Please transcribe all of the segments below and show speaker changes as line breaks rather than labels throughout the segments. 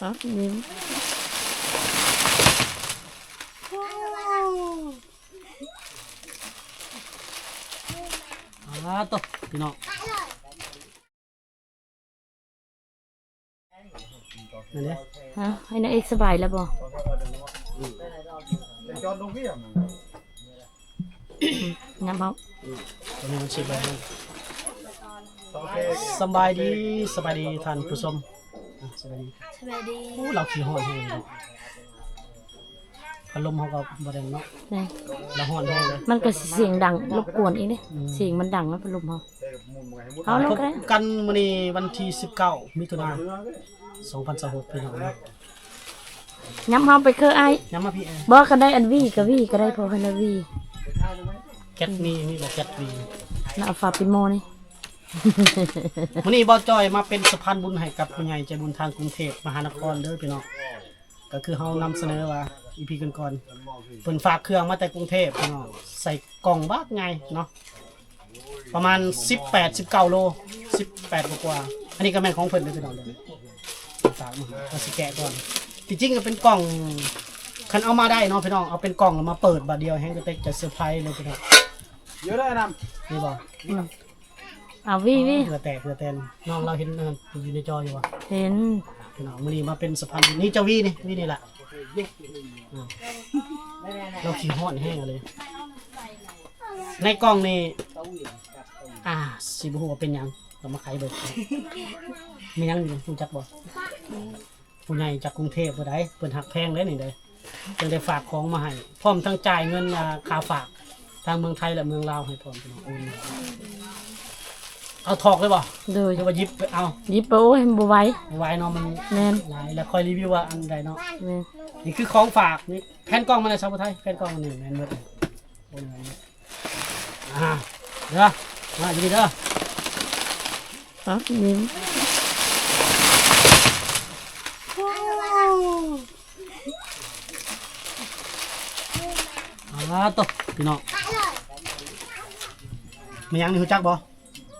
ฮะยิ้ม
ตบพี่น้องนั่นแหละ
ฮะให้นางเอกสบายแล้วบ่น้ำเบา
ตอนนี้มันชิบไปแล้วสบายดีท่านผู้ชมสบายดีโอ้เราขี้ห้อนแห้งเลยพัดลมเขาก็บ่ได้เนาะ
นี่
เราห้อนแห้งเลย
มันก็เสียงดังรบกวนอีกเด้เสียงมันดังแล้วพัดลมเฮาเอาลง
พบ
กัน
กันมื้อนี้วันที่19มิถุนายน2026พี่น้องนะ
ย้ำเฮาไปคือไอ้
ย้ำมาพี่แอร์
บ่ก็ได้อันวีก็วีก็ได้พอคันวี
แก๊สมีบอกแก๊สวี
น่าเอาฝาปิโมนี่
มื้อนี้บ่จอยมาเป็นสะพานบุญให้กับผู้ใหญ่ใจบุญทางกรุงเทพมหานครเด้อพี่น้องก็คือเฮานำเสนอว่า EP ก่อนๆเพิ่นฝากเครื่องมาแต่กรุงเทพพี่น้องใส่กล่องบักไงเนาะประมาณ18-19โล18กว่าๆอันนี้ก็แม่นของเพิ่นเด้อพี่น้องเด้อฝากมาก็สิแกะก่อนที่จริงก็เป็นกล่องคันเอามาได้เนาะพี่น้องเอาเป็นกล่องแล้วมาเปิดบัดเดียวแฮงก็เต็กจะเซอร์ไพรส์เลยพี่น้อง
เยอะได้น
นี่บ่
เอาวี
เผื่อแตกเผื่อแตนน้องเราเห็นอยู่ในจออยู่วะ
เห็น
พี่น้องมื้อนี้มาเป็นสะพานบุญนี่เจ้าวี่นี่แหละเราขี้ห้อนแห้งเลยในกล่องนี่สิบ่ฮู้ว่าเป็นหยังเรามาไขเบิดมีหยังอยู่รู้จักบ่ผู้ใหญ่จากกรุงเทพบ่ได้เพิ่นหักแพงเด้นี่เด้จึงได้ฝากของมาให้พร้อมทั้งจ่ายเงินค่าฝากทางเมืองไทยและเมืองลาวให้พร้อมพี่น้องโอนเอาถอกเลยบ่
โดย
เดี๋ยวว่าหยิบไปเอา
ยิบไปโอ้ยบ่ไหว
ไว้เนาะมัน
แม่น
หลายแล้วค่อยรีวิวว่าอันใดเนาะ
แม่น
นี่คือของฝากนี่แผ่นกล้องมาในชาวพุทธไทยแผ่นกล้องมันนี่แม่นหมดเลยโอ้ยเด้อมาอยู่นี่เด้อ
ฮะยิ้ม
ตบพี่น้องมียังนี่รู้จักบ่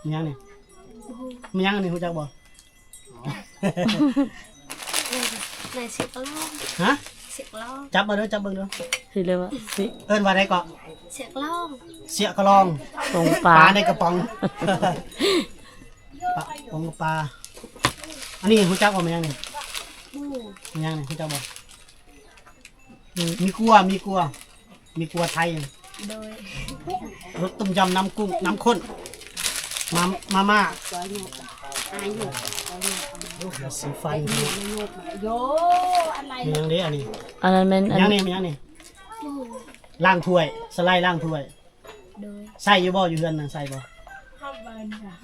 มียังนี่มียังนี่รู้จักบ่
ไหนเสียกล้อง
ฮะ
เสียกล้อง
จับมาเด้อจับเบิ่งเด้อ
สิเลยว่าสิ
เอิ้นว่าได้ก็
เสียกล้อง
เสียกระลอง
ตรง
ป
ปลา
ลาในกระป๋องปลาป๋องกับปลาอันนี้รู้จักบ่มียังนี่
บู
มียังนี่รู้จักบ่มีกลัวไทย
โดย
รสต้มยำน้ำกุ้งน้ำข้นมาม่า
อายุ
สีฟัน
โยอะไร
มีอย่างนี้อันนี้
อันนั้นมันอัน
มีอย่างนี้มีอย่างนี้
บู
ล้างถ้วยสไลด์ล้างถ้วย
โดย
ใส่อยู่บ่อยู่เฮือนน่ะใส่บ่
ข้าวเบิร์นค่ะ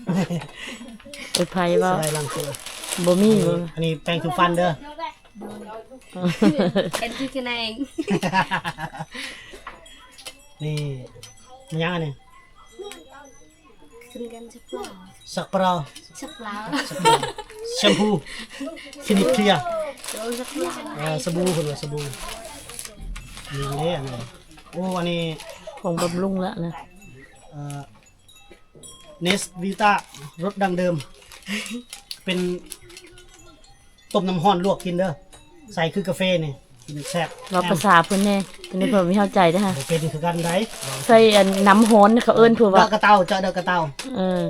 ไปไผ
ส
ว่า
ไลด์ล้างถ้วย
บ่มีบ่
อันนี้แปรงถูฟันเด้อ
เอ็นที่คะแนน
นี่มีอย่างอันนี้
ขึ้นกันสักเปล่า
สักเปล่า
สักเปล่า
แชมพูฟินิชเคลียร์
โดยสักเปล่า
สบู่คนว่าสบู่นี่เลยอันนี้โอ้อันนี้
ของบำรุงละนะ
เนสวีตารสดังเดิม เป็นต้มน้ำห้อนลวกกินเด้อใส่คือกาแฟนี่กินแซ่บ
ว่าภาษาเพิ่นแน่อันนี้เพิ่นไม่เข้าใจเด้อฮะ
เป็นคือกันได้
ใส่อันน้ำฮ้อนเขาเอิ้นเพิ่น
เด
ว่า
อกระเต้าเจาะเดอกระเต้า
เออ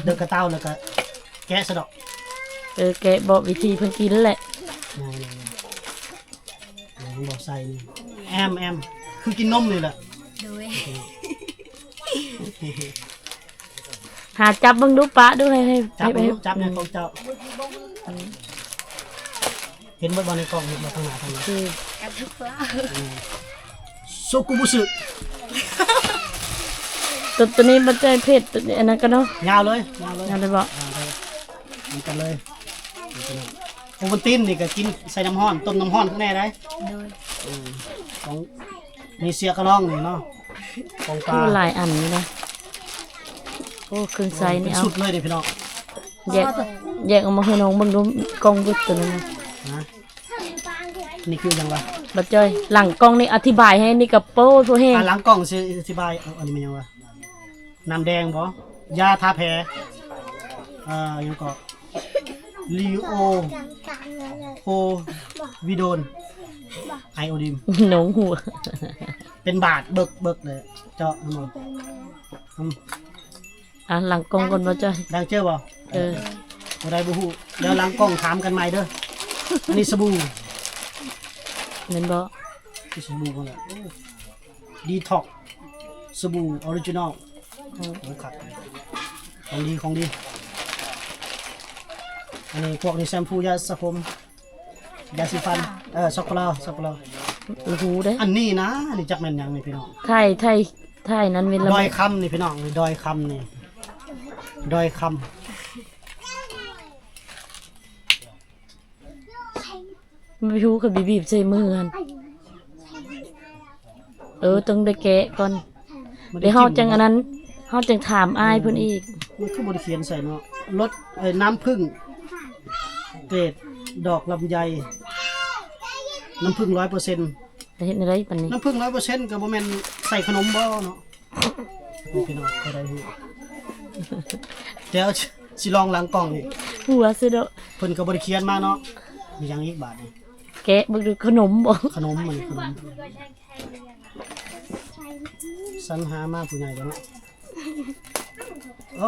เดอกระเต้าแล้วก็แกะสะดอก
แกะบอกวิธีเพิ่นกินแหละ
นี่บอกใส่นี่แอมคือกินนมนี่แหละ
โดย
หาจับเบิ่งดูปะดูให้
จับ
ให้
ลูกจับเนี่ยของเจ้าเห็นบ่บอลในกล่องเห็นบ่ทางหน้าทางนี้
คือ
กันสักเปล่า
โซกุบุสึ
ตัวนี้มันจะเผ็ดตัวนี้อันนั้นก็เนาะ
ยาวเลย
อันนี้บ่
มันกันเลยโอวัลตินนี่ก็กินใส่น้ำห้อนต้มน้ำห้อนข้างในได้
โดย
ของมีเสียกระรองนี่เนาะของปลา
คือหลายอันนี่นะโอ้เครื่องใส่
เป็
นี่
น
เอา
สุดเลยเด้พี่น้อง
แยกออกมาให้น้องเบิ่งดูกล่องบึดตัวนั้นนะ
นะนี่คือยังวะ
บัดจ้อยหลังกล้องนี่อธิบายให้นี่กับโป้ตัวแห้ง
หลังกล่องสิอธิบายอันนี้มันยังวะน้ำแดงบ่ยาทาแผลยังก็ ลีโอโฮวิโดนไอโอดิม
หนองหัว
เป็นบาทเบิกเลยเจาะน้ำมัน
อ่ะหลังกองก่อนบ่จ้อย
ดังเจอบ่
เออ
บ่ได้บ่ฮู้เดี๋ยวหลังกล้องถามกันใหม่เด้ออันนี้สบู่
แม่นบ่
ที่สบู่ก่อนแหละดีท็อกสบู่ออริจินอลโอ้ครับของดีอันนี้พวกนี้แชมพูยาสระผมยาสีฟันช็อกโกแลต
โอ้โหเด้
อันนี้นะอันนี้จักแม่นหยังนี่พี่น้อง
ไทยนั้นเวลา
ดอยคำนี่พี่น้องนี่ดอยคำนี่ดอยค
ไม่รู้กับบีบใส่มือกันต้องได้แกะก่อน
ำ
เดี๋ยวเฮาจังอันนั้นเฮาจังถามอายเพิ่นอีก
มันคือบริเขียนใส่เนาะรสน้ำผึ้งเกรดดอกลำไยน้ำผึ้ง100%
ได้เฮ็ดอะไรปานนี้
น้ำผึ้ง100%ก็บ่แม่นใส่ขนมบ่เนาะพี่น้องก็ได้ฮู้เดี๋ยวสิลองหลังกล้องนี่
หัวซะเด้อ
เพิ่นก็บ่ได้เขียนมาเนาะมีหยังอีกบาทนี่
แกะเบิ่งดูขนมบ่
ขนมมันขนมสรรหามาผู้ใหญ่กันเนา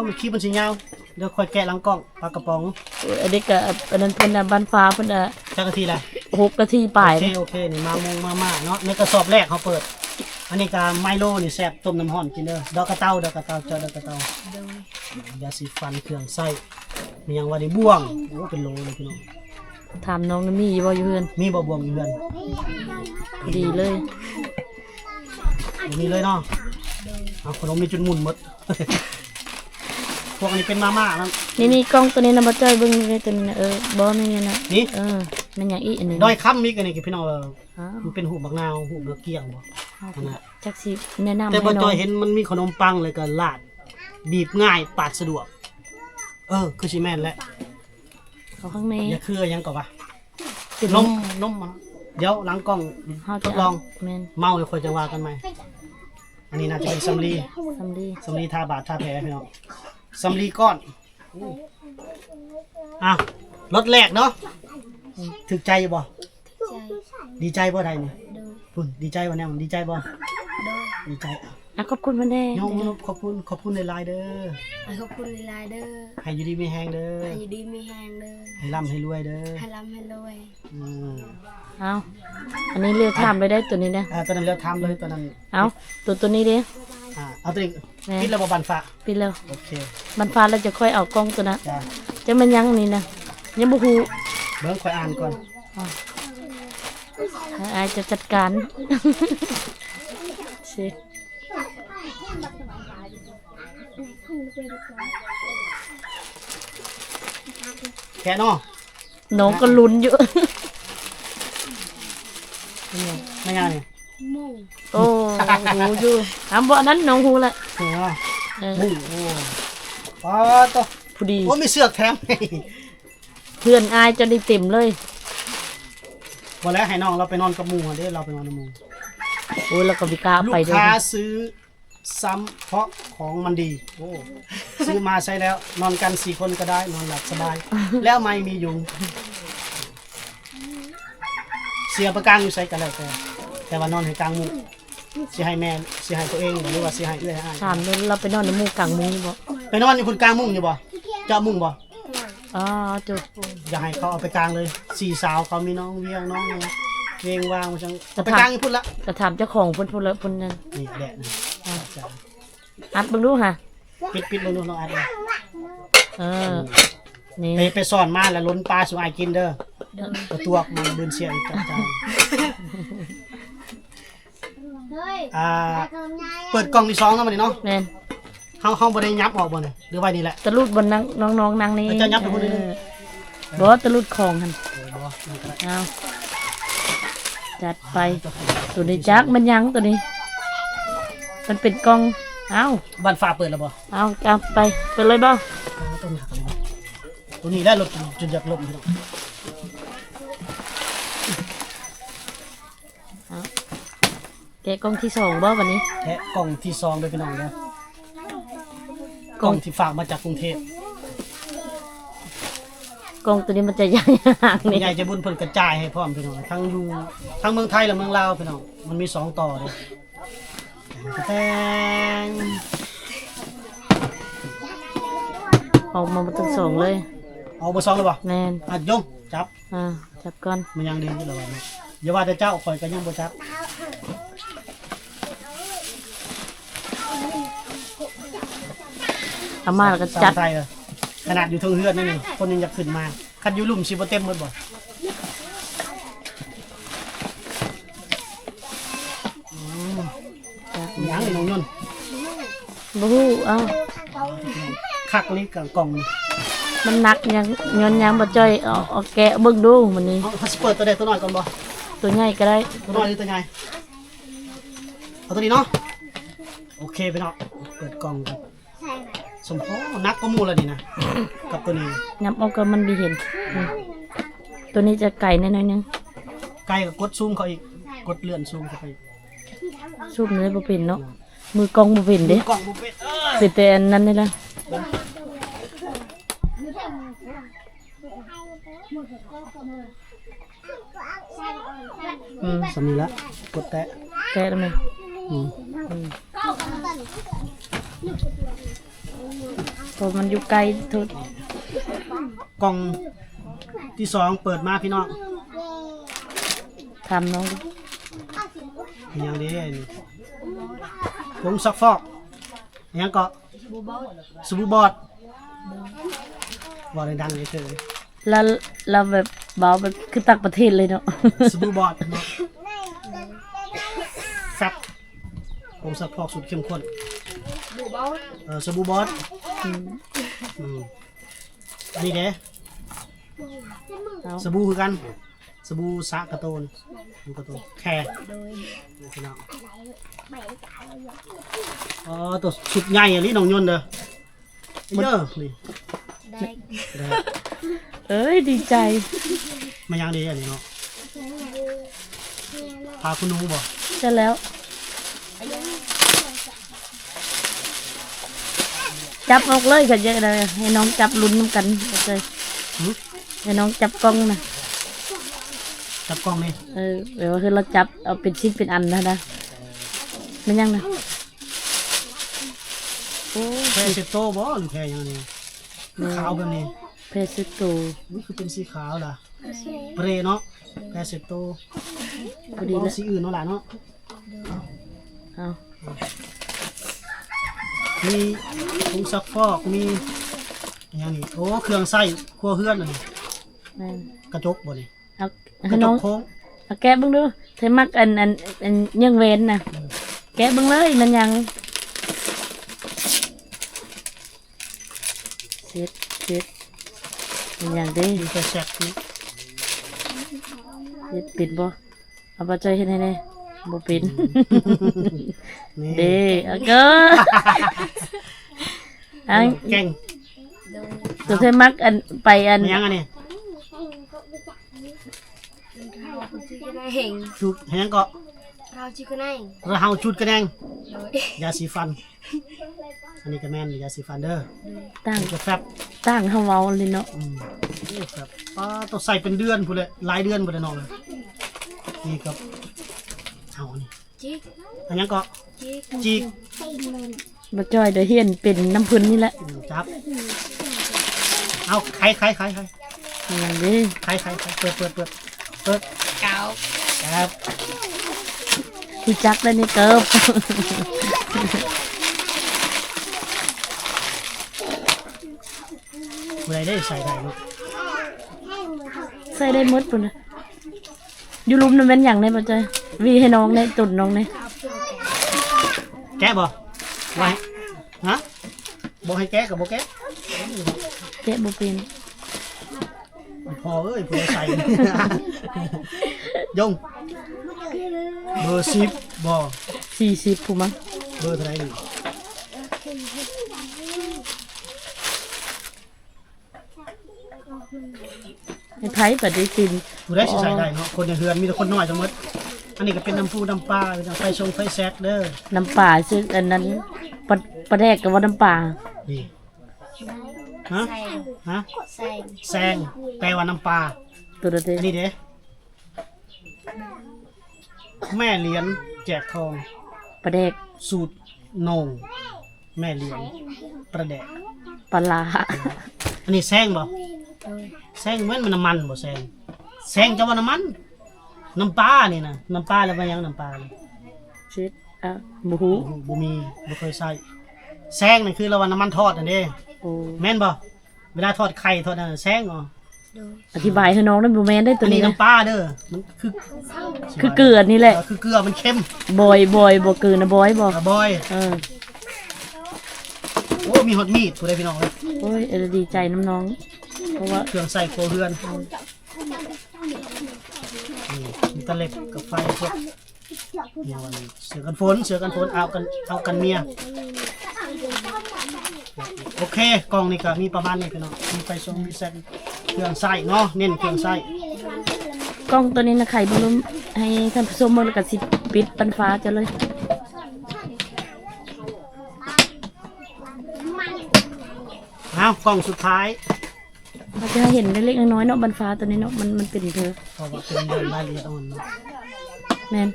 ะมันคลิปมันสิยาวเดี๋ยวค่อยแกะหลังกล้องปลากระป๋อง
อันนี้ก็อันนั้นเพิ่นน่ะบ้านฟ้าเพิ่นน่ะ
จักนาทีละ
6นาทีปลาย
โอเคนี่มาเนาะในกระสอบแรกเขาเปิด อันนี้ก็ไมโลนี่แซ่บต้มน้ำร้อนกินเด้อดอกกระเต้าเจาะดอกกระเต้ายาสีฟันเครื่องไส้มีหยังว่าได้บ่วงโอ้เป็นโลเลยพี่น้อง
ถามน้องน่ะมีบ่อยู่เฮือน
มีบ่บ่วงอยู่เรือน
พอดีเลย
บ่มีเลยเนาะเอาขนมมีจุดหมุนหมด พวกนี้เป็นมาม่านั่น
นี่กล้องตัวนี้นะบ่จ้อยเบิ่งนี่ตัวนี้นะบ่แม่นนี่นะ
นี่
มันหยังอีกอันนี้
ดอยค้ำมีกันนี่พี่น้อง
อ้าว
มันเป็นหูบักนาวหูเบือเกี้ยงบ่นั่นน่ะ
จักสิแนะนำ
แต่บ่
ให้น้
จ
อ
อง ยเห็นมันมีขนมปังเลยก็ลาดบีบง่ายปาดสะดวกคือสิแม่นแหละ
เขาข้างใน
อย่าคือหยังก็ว่า
เป็น
นมมาเดี๋ยวหลังกล้อง
เฮา
ท
จะ
ดลอง
แม่น
เมาเลยค่อยจะว่ากันใหม่อันนี้น่าจะเป็นสำลี
สำลี
ทาบาดทาแผลพี่น้องสำลีก้อนรถแรกเนาะถึกใจบ่
ใจ
ดีใจบ่ไดนี่
ดู
พุ่นดีใจบ่แน่มันดีใจบ่
ดู
ดีใจ
ขอบคุณเพิ่นแน่
น้องขอบคุณหลายๆเด้อ
ขอบคุณหลายๆเด้อ
ให้อยู่ดีมีแฮงเด้อ
ให้อยู่ดีมีแฮงเด้อ
ให้ร่ำให้รวยเด้อ
ให้ร่ำให้รวย
อืม
เอาอันนี้เรียกถามไปได้ตัวนี้นะ
ตอนนั้นเราทำเลยตอนนั้น
เอาตัวนี้ดิ
เอาตัวเอง
แม่
คิดระบบบันฟ้า
ปิดแล้ว
โอเค
มันฟ้าแล้วจะค่อยเอากล้องตัวนั้น
จ้า
จังมันยังนี่นะยังบ่ฮู้
เบิ่งค่อยอ่านก่อน
ให้อายจะจัดการ สิ
แค่เนาะ
น้องก็ลุ้นอยู่
ไม่ง่ายเนี่ย
มุ่ง
โอ้ฮู้อยู่ถามบ่อันนั้นน้องฮู้ละ
เนาะ
เออ
โอ้โหตัว
พอดี
โอ้มีเสือกแถม
เพื่อนอายจะได้เต็มเลย
วันแล้วให้น้องเราไปนอนกับหมู่เด้เราไปนอนกับหมู่
โอ้ยแล้วก็บิกล้า
ลู
ไป
ก
ด้วย
ค้าซื้อซ้ำเพราะของมันดีโอ้ซื้อมาใช้แล้ว นอนกัน4 คนก็ได้นอนหลับสบาย แล้วไม่มียุงเสียประกางอยู่ใส่กันแล้วแต่ว่านอนให้กลางมุ้งสิให้แม่สิให้ตัวเองหรือว่าสิให้เอื้อยให้อ้าย
ถามเลยเราไปนอนในหมู่กลางมุ้งอยู่บ่
ไปนอนอยู่คนกลางมุ้งอยู่บ่เจ้ามุ้งบ่
อ๋อจุด
อย่าให้เขาเอาไปกลางเลย4 สาวเขามีน้องเวียงน้องเนี่ยเวียงวางมาจังเอาไปกลางอยู่พุ่นละ
จะถามเจ้าของเพิ่นพูดแล้วเพิ่นนั่น
นี่แดดนะ
อัดเบิ่งดูค่ะ
ปิดลงลองอัดเลย
นี่
ไปสอนมาแล้วล้นปลาสุอายกินเด้อตัวตัวมันเดินเสียอีกจังเปิดกล่องที่2แล้วมันนี่เนาะ
แม่น
เฮาบ่ได้ยับออกบ่เนี่ยหรือไว้นี่แหละ
ตะลุดบนนั่งน้องๆนั่งนี่
เจ้ายับไปพุ่นนี่
บ่ตะลุดของหั่น
บ่นี่ก็ได้
เอาจัดไปตัวนี้จักมันยังตัวนี้ มันเป็นกล่องเอา
บ้านฟ้าเปิดแล้วบ่
เอาไปเลยบ่
ต้นหักเลยบ่ตัวนี้ได้รถจนอยากลมพี่น้อง
แกะกล่องที่2บ่วันนี้
แทะกล่องที่2ด้วยพี่น้องเด้อกล่องที่ฝากมาจากกรุงเทพ
กล้องตัวนี้มันจะใหญ่ห่าง
ผู้
นี่
ใหญ่ใจบุญเพิ่นกระจายให้พร้อมพี่น้องทั้งอยู่ทั้งเมืองไทยและเมืองลาวพี่น้องมันมี2ต่อเลยแตง
ออกมาบ่ทั้งสองเลย
เอาเบอร์2เลยบ่
แม่น
อ่ะยงจับ
จับก่อน
มันยังดีอยู่แล้วว่าอย่าว่าแต่เจ้าข่อยก็ยังบ่จับ
เอามาแล้วก็จัด
ใส่เลยขนาดอยู่เทิงเฮือนนั่นนี่คนยังอยากขึ้นมาคันอยู่หลุมสิบ่เต็มหมดบ่
จัด
ยังนี่น้องยนต์
บ่ฮู้เอ้า
คักนี่กับกล่องนี่
มันหนักยังย้อนยังบ่จ้อยเอาแกะเบิ่งดูมันนี่
เอาสิเปิดตัวใดตัวน้อยก่อนบ่
ตัวใหญ่ก็ได้
ตัวน้อยหรือตัวใหญ่เอาตัวนี้เนาะโอเคไปเนาะเปิดกล่องกันสมพอนักก็มูแล้วนี่นะกับตัวนี้
ยับเอาก็มันบ่เห็นตัวนี้จะไก่น้อยๆนึง
ไกลกับกดซูมเขาอีกกดเลื่อนซูมเข้าไปอีก
ซูมเลยบ่เป็นเนาะมือกล้องบ่เป็นเด้
กล่องบุฟเฟ่ต์
เป็นแต่อันนั้นนี่ล่ะ
สำนีละกดแตะ
แกะแล้วมั้ย
อืม
เพราะมันอยู่ไกลทุด
กล่องที่2เปิดมาพี่น้อง
ทำน้องดิ
มีอย่างนี้นี่ผงซักฟอกอันยังก็สบู่บอดบอกดังๆเลยเถอะ
แล้วเราแบบเบาแบบคือต่างประเทศเลยเนาะ
สบู่บอดเนาะแฟบผงซักฟอกสุดเข้มข้นสบู่บอดอืมอันนี้เด้
เอา
สบู่คือกันสบู่สะกระโตนสบู่กระโตนแค่นี่พี่น้องอ๋อตัวสุดใหญ่อันนี้น้องยนต์เด้อเยอะนี่
ได้
ได้
เอ้ยดีใจ
มายังดีอันนี้เนาะพาคุณหนูบ่
จะแล้ว จับออกเลยกันเยอะเลยให้น้องจับลุ้นน้ำกันเลย
หึ
ให้น้องจับกล้องนะ
จับกล้องนี่
เดี๋ยวคือเราจับเอาเป็นชิ้นเป็นอันนะมันยังนะโอ้
แพรเซตโตบ่หรือแพรยังนี่ขาวแบบนี้
เพชรโต
นี่คือเป็นสีขาวล่ะเปรเนาะแพรเซตโต
พอดี
บ่
แล้ว
สีอื่นเนาะล่ะเนาะ
เอา
มีผงซักฟอกมีอย่างนี้โอ้เครื่องใส่ครัวเฮือนอันนี้
แม่น
กระจกบ่นี่
เอา
ก
ให้
ระจ
น้อก ง
โค้ง
เอาแกะเบ้างดูเธอมักอันยังเว้นนะแกะเบ้างเลยมันยังเสร็จมันยังเด้
มีแต่แซ่บนี่
เฮ็ดเป็นบ่เอาบ่ใจเฮ็ดให้แน่บ่เป็น
นี่
เด้เอาเก็อัน
แกง
ตัวเธอมักอันไปอัน
มียังอันนี้
เราชื่อกันเอง
จุดแฮงก็
เราชื่อกันเอง
เราเฮาจุดกระแดง
โดย
ยาสีฟัน อันนี้ก็แม่นยาสีฟันเด้อ
ตั้ง
นี่ก็แฟบ
ตั้งเฮาเว้าเลยเนาะ
นี่ครับต้องใส่เป็นเดือนพูดเลยหลายเดือนพูดเลยน้องเลยนี่ครับเอาอันนี้
จิก
อันนี้ก็
จิก
จีก
บ่จ้อยเดี๋ยวเฮียนเป็นน้ำพึ่นนี่แหละ
จับเอาไข่
อย่างนี้
เปิดเก้าครับ
ที่จักได้นี่เกิบ
เมื่อไรได้ใส่ได้เนาะ
ใส่ได้หมดปุ่นน่ะอยู่ลุมนั่นเป็นอย่างไรบ่จ้อยวีให้น้องได้ตุ่นน้องได้
แกะบ่ไว้ฮะบ่ให้แกะกับบ่แกะ
แกะบ่เป็น
พอเอ้ยผู้ใดใส่ ยงเบอร์10บ่
40ผู้มั้ง
เบอร์เท่าไหร่นี่
ให้ไผก็ได้กิน
ผู้ใดสิใส่ได้เนาะคนในเฮือนมีแต่คนน้อยทั้งหมดอันนี้ก็เป็นน้ำปูน้ำปลาเป็นน้ำไฟชงไฟแซกเด้อ
น้ำป่าซึ่งอันนั้นปลาแดกกับว่าน้ำป่า
นี่ ฮะ
แซง
ฮะ
แซง
แซงแปลว่าน้ำปลา
ตัวเด้
อันนี้เด้แม่เหรียญแจกทอง
ปลาแดก
สูตรโหนงแม่เหรียญประแดก
ปลาร้า
อันนี้แซงบ่
โดย
แซงเหมือนมันน้ำมันบ่แซงแซงจะว่าน้ำมันน้ำปลานี่นะน้ำปลาแล้วมันยังน้ำปลาเลย
ชิดอ่ะบ่ฮู้
บ่มีบ่เคยใส่แซงนี่คือเราว่าน้ำมันทอดอันเด้
โอ้
แม่นบ่เวลาทอดไข่ทอดนั่นแซงอ๋อ
โดย
อธิบายให้น้องได้บ่แม่นได้ตั
อั
วน นี้
นี้
นะ
น้ำปลาเด้อมันคือ
คือเกลือนี่แหละ
คือเกลือมันเค็ม
บอยบ่เกลือนะบอยบ่
อ่ะบอย
เออ
โอ้มีฮอตมีดผู้ใดพี่น้องเอ้ย
โอ้ยดีใจน้ำน้อง เพราะว่า
เครื่องใส่โคเรือนนี่มีตะเล็บกับไฟพวกเนี่ยวันนี้เสือกันฝนเอากันเมียโอเคกล่องนี่ก็มีประมาณนี้พี่น้องมีไฟทรงมีแซงเครื่องใส่เนาะเน้นเครื่องใส่
กล้องตัวนี้นะไข่บ่รู้ให้ท่านผู้ชมเบิ่งแล้วก็สิปิดปันฟ้าจะเลย
เอากล่องสุดท้าย
เราจะให้เห็นเล็กๆน้อยๆเนาะบันฟ้าตัวนี้เนาะมันเป็นเธอ
เพราะว่าเป็นเรื่องรายละเอียดอ่อนเนาะ
แม่น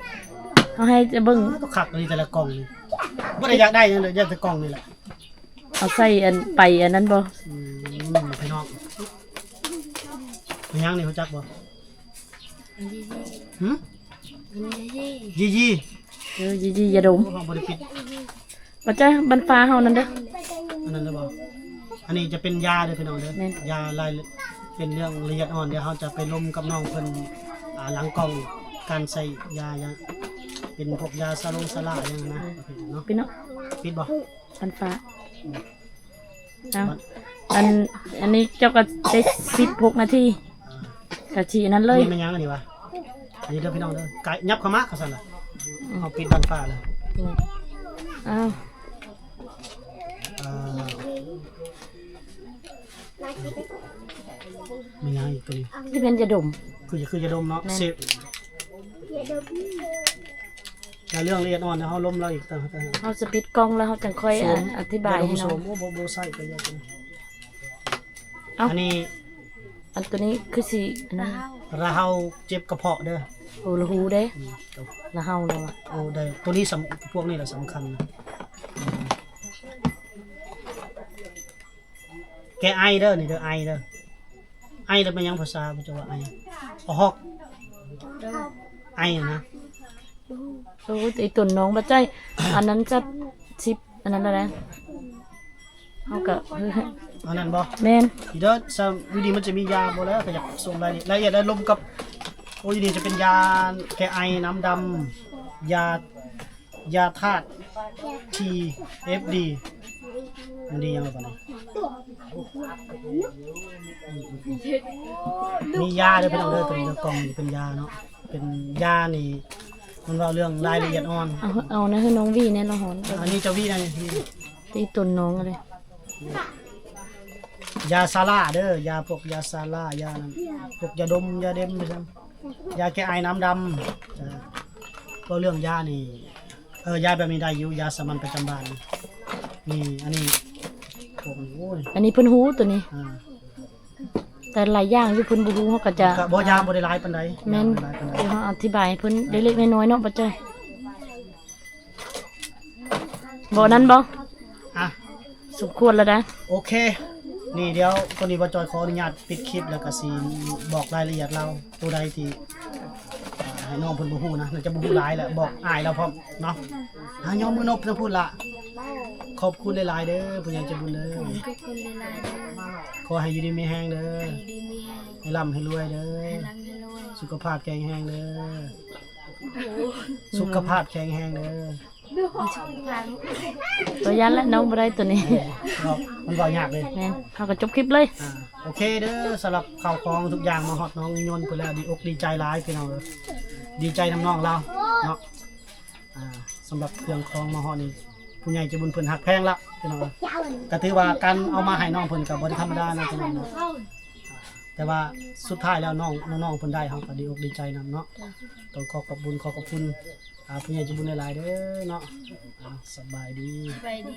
เอาให้จะเบิ่ง
ก็ขักเลยแต่ละกล่องนี่บ่ได้อยากได้หยังเลยอยากแต่กล่องนี่แหละ
เอาใส่อันไปอันนั้นบ่
พี่น้องเป็นยังนี่รู้จักบ่
อันนี้
หึ
อันนี้
ยี่ยี่
เออจีอย่าดม
พวกเขาบ่ได้ปิด
ว่าจะบันฟ้าเฮานั่นเด้อ
อันนั้นได้บ่อันนี้จะเป็นยาเด้อพี่น้องเด้อ
แม่น
ยารายเป็นเรื่องละเอียดอ่อนเดี๋ยวเขาจะไปล้มกับน้องเพิ่นหลังกล่องการใส่ยาอย่างเป็นพวกยาซาลงซาลาอย่างนั้นนะเนาะ
พี่เนาะ
ปิดบ่
บันฟ้าเอาอันนี้เจ้าก็ได้16นาทีกะชีนั้นเลย
นี่มันยังอันนี้วะอันนี้เด้อพี่น้องเด้อไก่ยับเข้ามาเขาสั่นล่ะเอาปิดดันฟ้าเลย
อ้าว
อ่ามันยังอีกตัวนี้
ที่เป็นจะดม
คือจะดมเนาะ
แม่น
เสพแต่เรื่องละเอียดอ่อนเนี่ยเขาล้มเราอีกต่างหาก
เฮาจะปิดกล้องแล้วเฮาจังค่อยอธิบายให้
ส
น้อ
ว
ง
มโอ้โบใส่ไปเยอะจัง
เอ้า
อันนี้
อันตัวนี้คือสิอันนั้น
เราเฮาเจ็บกระเพาะเด้อ
โอ้ละหูเด้ละเฮาแล้วอ่ะ
โอ้ได้ตัวนี้พวกนี้แหละสำคัญนะแกไอเด้อนี่เด้อไอเด้อไอแล้วเป็นหยังภาษาบ่จะว่าไออ๋อฮอกไอนะ
โอ้ไอ้ตุ่นน้องบ่ใจอันนั้นจะ10อันนั้นแล้วนะเฮาก็
อันนั้นบ่
แม่น
อีเด้อซะอยู่ดีมันจะมียาบ่แล้วก็อยากส่งรายละเอียดได้ลมกับโอ้ยดีจะเป็นยาแก้ไอน้ำดำยาธาตุ TFD มันดียังไงบ้างเนี่ยมียาด้วยพี่น้องเด้อเป็นกล่องนี่เป็นยาเนาะเป็นยานี่มันเล่าเรื่องรายละเอียดอ่อน
เอานะให้น้องวีแน่ละหอน
อันนี้เจะวีนะนี่
ตีตุ่นน้องอะไร
ยาซาร่าเด้อยาพวกยาซาร่ายานั้นพวกยาดมยาเด็มไปซ้ำยาแก้ไอน้ำดำก็เรื่องยานี่ยาแบบนี้ได้อยู่ยาสามัญประจำบ้านนี่อันนี้พวกนี้โอ้ย
อันนี้เพิ่นฮู้ตัวนี้
อ่า
แต่หลายอย่างอยู่เพิ่นบ่ฮู้เฮาก็จะ
ก็บ่ยาบ่ได้หลายปานใด
แม่น
บ่ได้หลายปานใด
เดี๋ยวเฮาอธิบายให้เพิ่นเล็กๆน้อยๆเนาะบ่ใจบ่นั้นบ่
อ่ะ
สมควรแล้วนะ
โอเค นี่เดี๋ยวคนนี้บ่จอยขออนุญาตปิดคลิปแล้วก็สิบอกรายละเอียดเราตัวใดที่ให้น้องเพิ่นบ่ฮู้นะน่าจะบ่ฮู้หลายแหละบอกอ้ายเราพร้อมเนาะยอมมือนบนะพูดละขอบคุณหลายๆเด้อผู้ใหญ่ใจบุญเด้อ
ขอบคุณหลายๆเด้อ
ขอให้อยู่ดีมีแห้งเด้อ
ให้ดีมีแรง
ให้ร่ำให้รวยเด้อ
ให้ร่ำให้รวย
สุขภาพแข็งแรงเด้อสุขภาพแข็งแรงเด้อ
ช่องทาง
ตัวยันและน้องบ่ได้ตัวนี้
มันบ่ยากเลย
แม่นเฮาก็จบคลิปเลย
โอเคเด้อสำหรับข่าวของทุกอย่างมาฮอดน้องยนต์เพิ่นแล้วดีอกดีใจหลายพี่น้องเด้อดีใจน้ำน้องเราเนาะสำหรับเครื่องของมาฮอดนี่ผู้ใหญ่ใจบุญเพิ่นหักแพงละพี่น้องก็ถือว่าการเอามาให้น้องเพิ่นก็บ่ได้ธรรมดานะพี่น้องเนาะแต่ว่าสุดท้ายแล้วน้องเพิ่นได้เฮาก็ดีอกดีใจนํเนาะต้องขอขอบคุณผู้ใหญ่ใจบุญหลายๆเด้อเนาะสบายดี
ไปดี